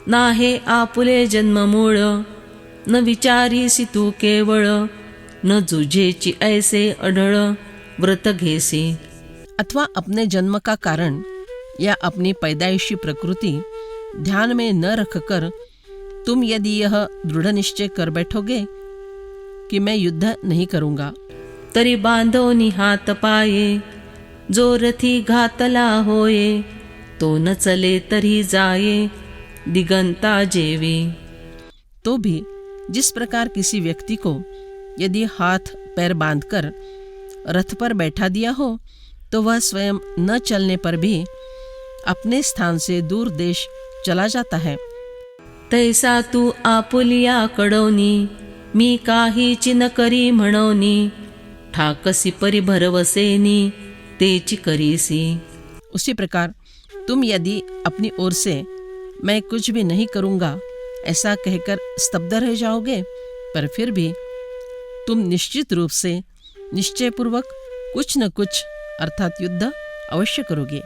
नाहे आपुले जन्ममूळ, न विचारीसी तू केवळ, न जुझेची ऐसे अढळ व्रत घेसी। अथवा अपने जन्म का कारण या अपनी पैदाइशी प्रकृति ध्यान में न रखकर तुम यदि यह दृढ़ निश्चय कर बैठोगे कि मैं युद्ध नहीं करूँगा, तरी बांधोनी हात पाये, जो रथी घातला होये, तो न चले तरी जाये, दिगंता जेवी। तो भी जिस प्रकार किसी व्यक्ति को यदि हाथ पैर बांधकर रथ पर बैठा दिया हो तो वह स्वयं न चलने पर भी अपने स्थान से दूर देश चला जाता है, तैसा तू आपुलिया कडवनी, मी काहीची न करी म्हणवनी, ठाकसी परिभरवसेनी, तेची करीसी। उसी प्रकार तुम यदि अपनी ओर से मैं कुछ भी नहीं करूँगा ऐसा कहकर स्तब्ध रह जाओगे, पर फिर भी तुम निश्चित रूप से निश्चयपूर्वक कुछ न कुछ अर्थात युद्ध अवश्य करोगे।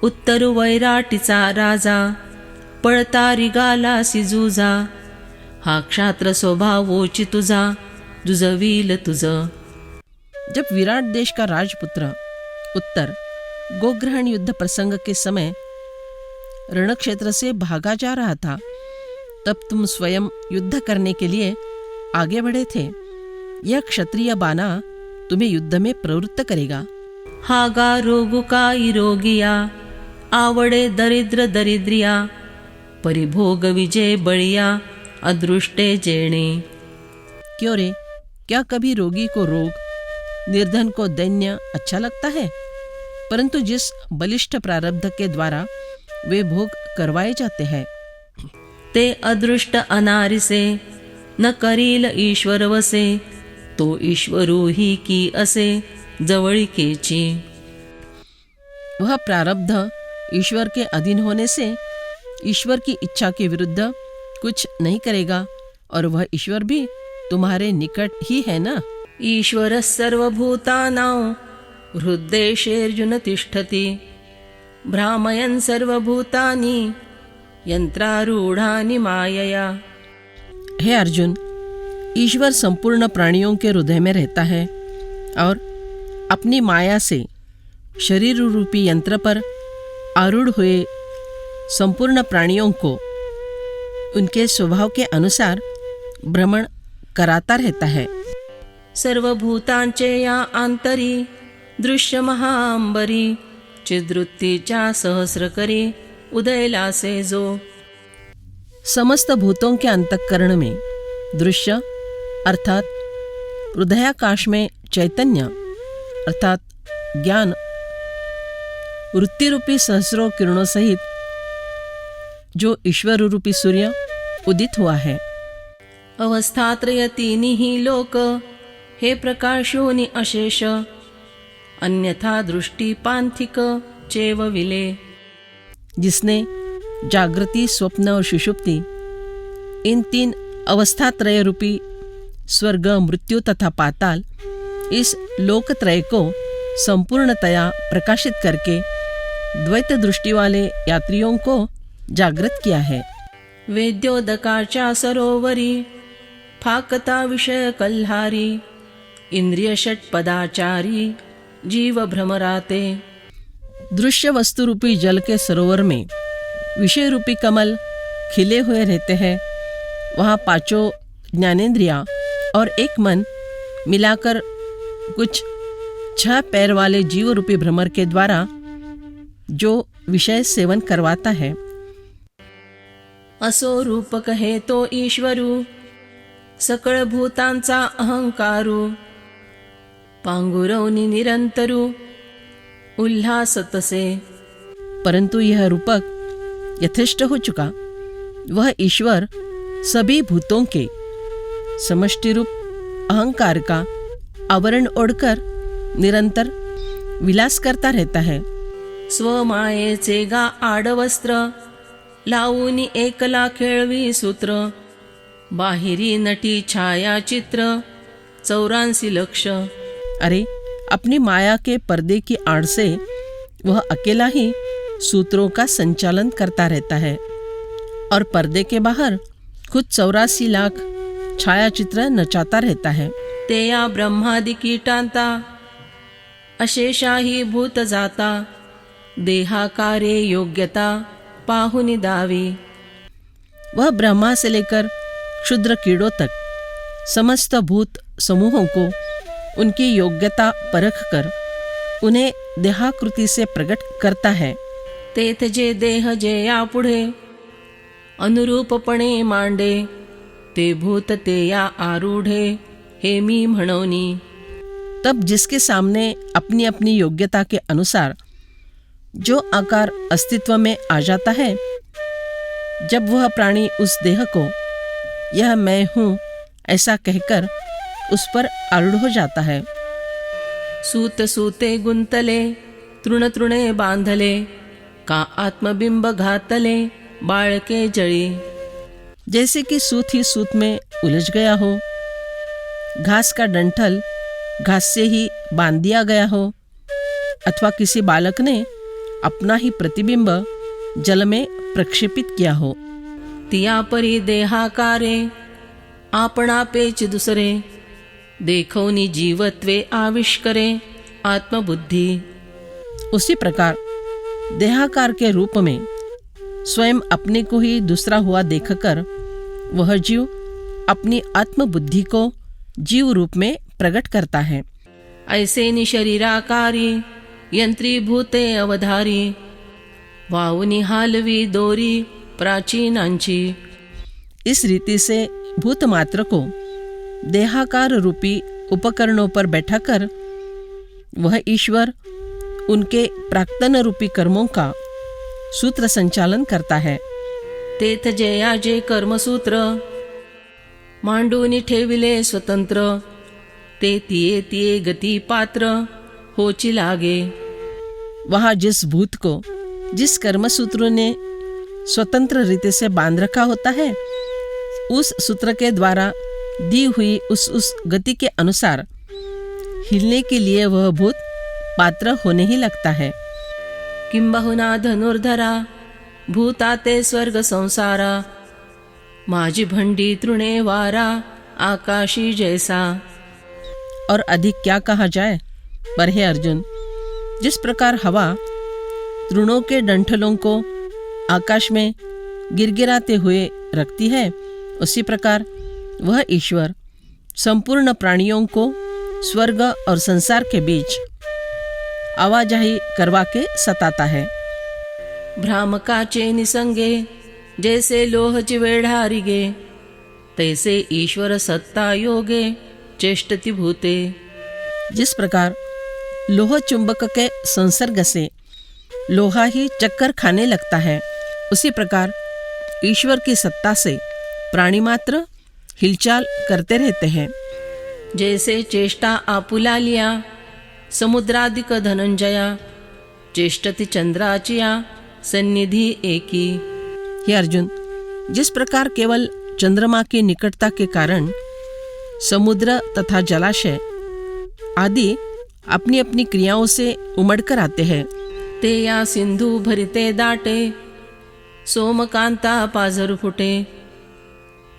उत्तरु वैराटीचा राजा, पळता रिगालासी जुजा, हा क्षात्र स्वभावोची तुझा, जुजवील तुझ। जब विराट देश का राजपुत्र उत्तर गोग्रहण युद्ध प्रसंग के समय रणक्षेत्र से भागा जा रहा था, तब तुम स्वयं युद्ध करने के लिए आगे बढ़े थे। यह क्षत्रिय बाना तुम्हें युद्ध में प्रवृत्त करेगा। हागा रोगु काई रोगिया, आवडे दरिद्र दरिद्रिया, परिभोग विजय बळिया, अदृष्टे जेणे। क्यों रे, क्या कभी रोगी को रोग, निर्धन को दैन्य अच्छा लगता है? परंतु जिस बलिष्ठ प्रारब्ध के द्वारा वे भोग करवाए जाते हैं, ते अदृष्ट अनारिसे, न करील ईश्वर वसे, तो ईश्वरू ही की असे, जवळिकेची। वह प्रारब्ध ईश्वर के अधीन होने से ईश्वर की इच्छा के विरुद्ध कुछ नहीं करेगा, और वह ईश्वर भी तुम्हारे निकट ही है ना। ईश्वर सर्वभूतानां हृद्देशेऽर्जुन तिष्ठति, भ्रामयन् सर्वभूतानि यंत्रारूढ़ानि मायया। हे अर्जुन, ईश्वर संपूर्ण प्राणियों के हृदय में रहता है और अपनी माया से शरीर रूपी यंत्र पर आरूढ़ हुए संपूर्ण प्राणियों को उनके स्वभाव के अनुसार भ्रमण कराता रहता है। सर्वभूतांचे या आंतरी दृश्य महांबरी, चिद्वृत्तीच्या सहस्रकरी उदयलासे जो। समस्त भूतों के अंतःकरण में दृश्य अर्थात हृदयाकाश में चैतन्य अर्थात ज्ञान वृत्ति रूपी सहस्रों किरणों सहित जो ईश्वर रूपी सूर्य उदित हुआ है। अवस्थात्रय तीनिही लोक, हे प्रकाशोनि अशेष, अन्यथा दृष्टि पांथिक चेव विले। जिसने जागृति, स्वप्न और सुषुप्ति इन तीन अवस्थात्रय रूपी स्वर्ग, मृत्यु तथा पाताल इस लोकत्रय को संपूर्णतया प्रकाशित करके द्वैत दृष्टि वाले यात्रियों को जागृत किया है। वेद्योदकाच्या सरोवरी, फाकता विषय कल्हारी, इंद्रिय षटपदाचारी, जीव भ्रमराते। दृश्य वस्तु रूपी जल के सरोवर में विषय रूपी कमल खिले हुए रहते हैं। वहाँ पांचों ज्ञानेंद्रिया और एक मन मिलाकर कुछ 6 पैर वाले जीव रूपी भ्रमर के द्वारा जो विषय सेवन करवाता है। असो रूपक हे तो ईश्वरू, सकळ भूतांचा अहंकारू, पांगुरवनी निरंतरू, उल्हास तसे। परंतु यह रूपक यथेष्ट हो चुका। वह ईश्वर सभी भूतों के समष्टि रूप अहंकार का आवरण ओढ़कर निरंतर विलास करता रहता है। स्वमायेचे गा आडवस्त्र, लावूनी एकला खेळवी सूत्र, बाहिरी नटी छायाचित्र, 84 लक्ष। अरे, अपनी माया के पर्दे की आड़ से वह अकेला ही सूत्रों का संचालन करता रहता है। और पर्दे के बाहर खुद 84 लाख छायाचित्र नचाता रहता है। ते या ब्रह्मादि कीटांता अशेषाही भूत जाता देहाकारे योग्यता पाहुनि दावी। वह ब्रह्मा से लेकर क्षुद्र कीड़ों तक समस्त भूत समूहों को उनकी योग्यता परख कर उन्हें देहाकृति से प्रकट करता है। तेथ जे देह जे या पुढे अनुरूपपणे मांडे ते भूत ते या आरूढे हे मी म्हणोनी। तब जिसके सामने अपनी अपनी योग्यता के अनुसार जो आकार अस्तित्व में आ जाता है, जब वह प्राणी उस देह को यह मैं हूँ ऐसा कहकर उस पर आरूढ़ हो जाता है। सूत सूते गुंतले तृण तृणे बांधले का आत्मबिंब घातले बाळके जळी। जैसे कि सूत ही सूत में उलझ गया हो, घास का डंठल घास से ही बांध दिया गया हो, अथवा किसी बालक ने अपना ही प्रतिबिंब जल में प्रक्षेपित किया हो। तिया परी देहाकारे आपणापेच दुसरे देखौनी जीवत्वे आविष्करे आत्मबुद्धि। उसी प्रकार देहाकार के रूप में स्वयं अपने को ही दूसरा हुआ देखकर वह जीव अपनी आत्मबुद्धि को जीव रूप में प्रकट करता है। ऐसे निशरीराकारी यंत्रीभूते अवधारी वाहुनी हालवी दोरी प्राचीनांची। इस रीति से भूत मात्र को देहाकार रूपी उपकरणों पर बैठाकर वह ईश्वर उनके प्राक्तन रूपी कर्मों का सूत्र संचालन करता है। तेथ जयाजे कर्मसूत्र मांडूनी ठेविले स्वतंत्र ते तिये तिये गती पात्र होची लागे। वहाँ जिस भूत को जिस कर्मसूत्र ने स्वतंत्र रीति से बांध रखा होता है, उस सूत्र के द्वारा दी हुई उस गति के अनुसार हिलने के लिए वह भूत पात्र होने ही लगता है। किंबहुना धनुर्धरा भूताते स्वर्ग संसारा माझी भंडी तृणे वारा आकाशी जैसा। और अधिक क्या कहा जाए, पर हे अर्जुन, जिस प्रकार हवा तृणों के डंठलों को आकाश में गिरगिराते हुए रखती है, उसी प्रकार वह ईश्वर संपूर्ण प्राणियों को स्वर्ग और संसार के बीच आवाजाही करवा के सताता है। भ्रामकाचे निसंगे जैसे लोह चिवेढारिगे तैसे ईश्वर सत्ता योगे चेष्टति भूते। जिस प्रकार लोह चुंबक के संसर्ग से लोहा ही चक्कर खाने लगता है, उसी प्रकार ईश्वर की सत्ता से प्राणी मात्र हिलचाल करते रहते हैं। जैसे चेष्टा आपुला लिया समुद्रादिक धनंजया चेष्टति चंद्राचिया सन्निधि एकी। हे अर्जुन, जिस प्रकार केवल चंद्रमा की निकटता के कारण समुद्र तथा जलाशय आदि अपनी अपनी क्रियाओं से उमड़ कर आते हैं, ते या सिंधु भरिते दाटे सोमकांता पाझर फुटे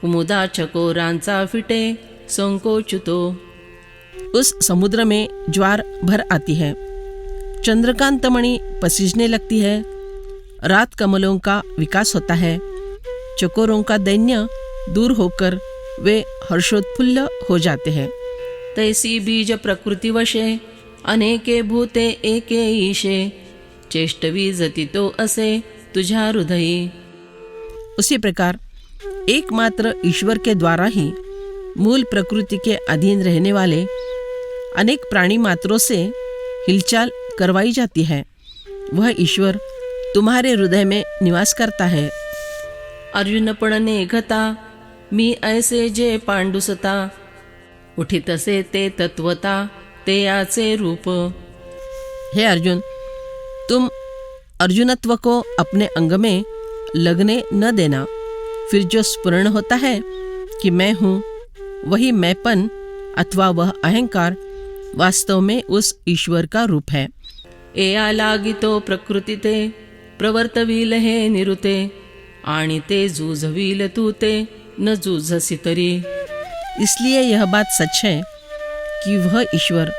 कुमुदा चकोरांचा फिटे संकोचुतो। उस समुद्र में ज्वार भर आती है, चंद्रकांतमणि पसीजने लगती है, रात कमलों का विकास होता है, चकोरों का दैन्य दूर होकर वे हर्षोत्फुल्ल हो जाते हैं। तैसी बीज प्रकृति वशे अनेके भूते एके ईशे चेष्टवी जतितो असे तुझा हृदयी। उसी प्रकार एकमात्र ईश्वर के द्वारा ही मूल प्रकृति के अधीन रहने वाले अनेक प्राणी मात्रों से हिलचाल करवाई जाती है। वह ईश्वर तुम्हारे हृदय में निवास करता है। अर्जुन पण घता मी ऐसे जे पांडुसता उठितसे ते तत्वता ते याचे रूप। हे अर्जुन, तुम अर्जुनत्व को अपने अंग में लगने न देना। फिर जो स्फुरण होता है कि मैं हूँ, वही मैंपन अथवा वह अहंकार वास्तव में उस ईश्वर का रूप है। एया लागितो प्रकृतिते प्रवर्तविलहे निरुते आणि ते जूझविल तू ते न जूझसी तरी. इसलिए यह बात सच है कि वह ईश्वर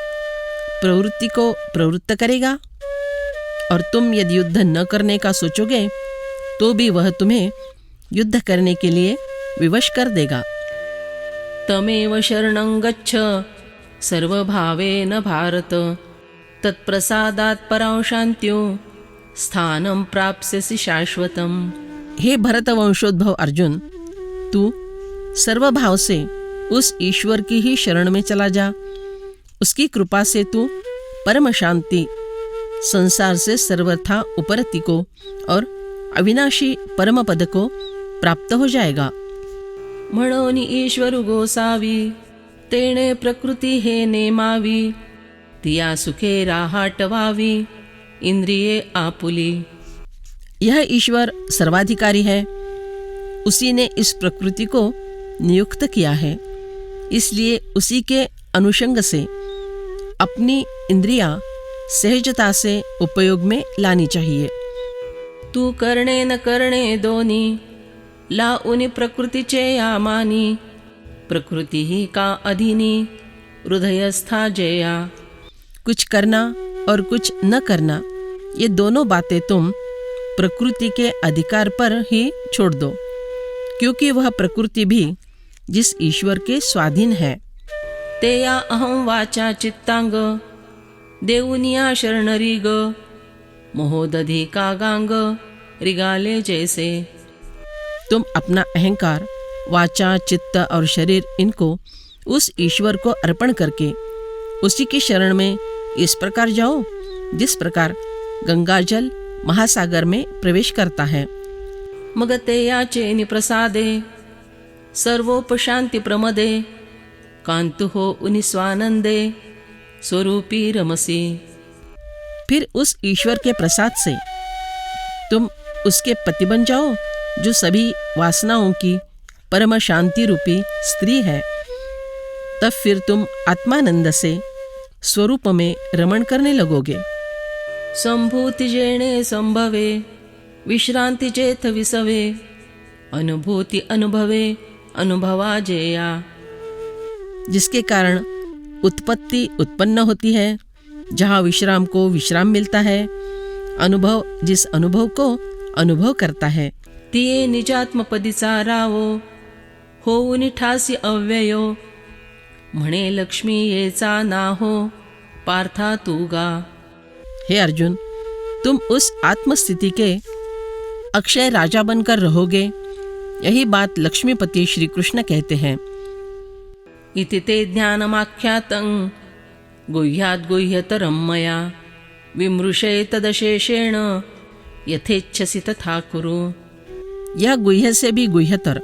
प्रवृत्ति को प्रवृत्त करेगा, और तुम यदि युद्ध न करने का सोचोगे तो भी वह तुम्हें युद्ध करने के लिए विवश कर देगा. तमेव शरणं गच्छ सर्वभावेन भारत, तत्प्रसादात् परां शान्त्यो स्थानं प्राप्स्यसि शाश्वतम्. हे भरत वंशोद्भव अर्जुन, तू सर्व भाव से उस ईश्वर की ही शरण में चला जा. उसकी कृपा से तू परम शांति, संसार से सर्वथा उपरति को और अविनाशी परम पद को प्राप्त हो जाएगा. म्हणून ईश्वर गोसावी तेणे प्रकृती हे नेमावी, तिया सुखे राहाटवावी इंद्रिये आपुली. यह ईश्वर सर्वाधिकारी है, उसी ने इस प्रकृति को नियुक्त किया है, इसलिए उसी के अनुषंग से अपनी इंद्रियां सहजता से उपयोग में लानी चाहिए. तू करणे न करणे दोनी लाऊनी प्रकृतीचे यामानी, प्रकृति ही का अधीनी हृदयस्था जया. कुछ करना और कुछ न करना, ये दोनों बातें तुम प्रकृति के अधिकार पर ही छोड़ दो, क्योंकि वह प्रकृति भी जिस ईश्वर के स्वाधीन है. तेया अहं वाचा चित्तांग देऊनिया शरणरिग, मोहोदधी का गांग रिगाले जैसे. तुम अपना अहंकार, वाचा, चित्त और शरीर, इनको उस ईश्वर को अर्पण करके उसी की शरण में इस प्रकार जाओ जिस प्रकार गंगाजल महासागर में प्रवेश करता है. मग तेयाचे निप्रसादे सर्वोपशांति प्रमदे, कांतु हो उनि स्वानंदे स्वरूपी रमसी. फिर उस ईश्वर के प्रसाद से तुम उसके पति बन जाओ, जो सभी वासनाओं की परम शांति रूपी स्त्री है. तब फिर तुम आत्मानंद से स्वरूप में रमण करने लगोगे. संभूति जेणे संभवे विश्रांति चेत विसवे, अनुभूति अनुभवे अनुभवा जेया. जिसके कारण उत्पत्ति उत्पन्न होती है, जहाँ विश्राम को विश्राम मिलता है, अनुभव जिस अनुभव को अनुभव करता है. तिये निजात्मपदीचा रावो होऊन ठासी अव्ययो, म्हणे लक्ष्मी येचा नाहो पार्था तूगा. हे अर्जुन, तुम उस आत्मस्थिति के अक्षय राजा बनकर रहोगे, यही बात लक्ष्मीपति श्री कृष्ण कहते हैं. इति ते ज्ञानमाख्यातं गुह्याद् गुह्यतरं मया, विमृशे तदशेषेण यथेच्छसि तथा कुरु. यह गुह्य से भी गुह्यतर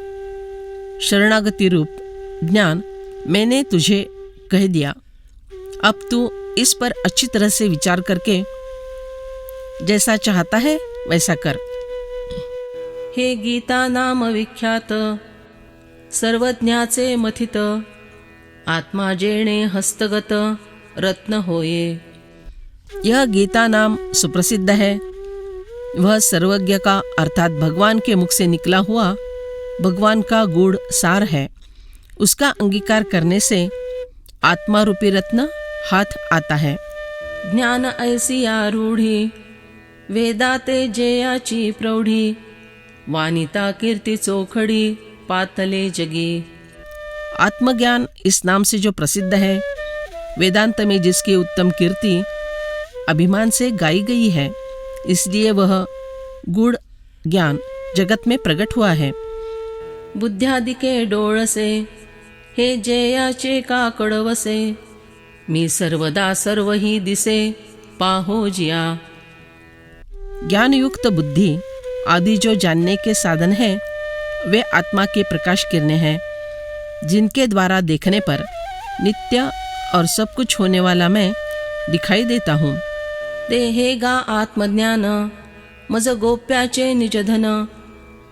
शरणागति रूप ज्ञान मैंने तुझे कह दिया. अब तू इस पर अच्छी तरह से विचार करके जैसा चाहता है वैसा कर. हे गीता नाम विख्यात सर्वज्ञाचे मथित, आत्मा जेणे हस्तगत रत्न होये. यह गीता नाम सुप्रसिद्ध है. वह सर्वज्ञ का अर्थात भगवान के मुख से निकला हुआ भगवान का गूढ़ सार है. उसका अंगीकार करने से आत्मा रूपी रत्न हाथ आता है. ज्ञान ऐसी आरूढी वेदाते जेयाची प्रौढी, वानिता कीर्ती चोखडी पातले जगी. आत्मज्ञान इस नाम से जो प्रसिद्ध है, वेदांत में जिसकी उत्तम कीर्ति अभिमान से गाई गई है, इसलिए वह गूढ़ ज्ञान जगत में प्रकट हुआ है. बुद्ध्यादिके डोळसे हे जेयाचे का कडवसे, मी सर्वदा सर्व ही दिसे पाहो जिया. ज्ञान युक्त बुद्धि आदि जो जानने के साधन है, वे आत्मा के प्रकाश किरणें हैं, जिनके द्वारा देखने पर नित्य और सब कुछ होने वाला मैं दिखाई देता हूँ. ते गा आत्मज्ञान मज गोप्याचे निजधन,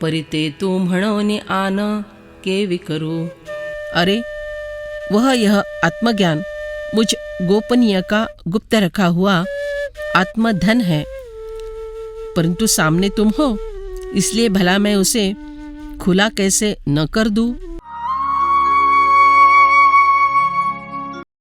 परिते तू म्हणवने आन केवी करू. अरे वह यह आत्मज्ञान मुझ गोपनीय का गुप्त रखा हुआ आत्मधन है, परंतु सामने तुम हो, इसलिए भला मैं उसे खुला कैसे न कर दूँ।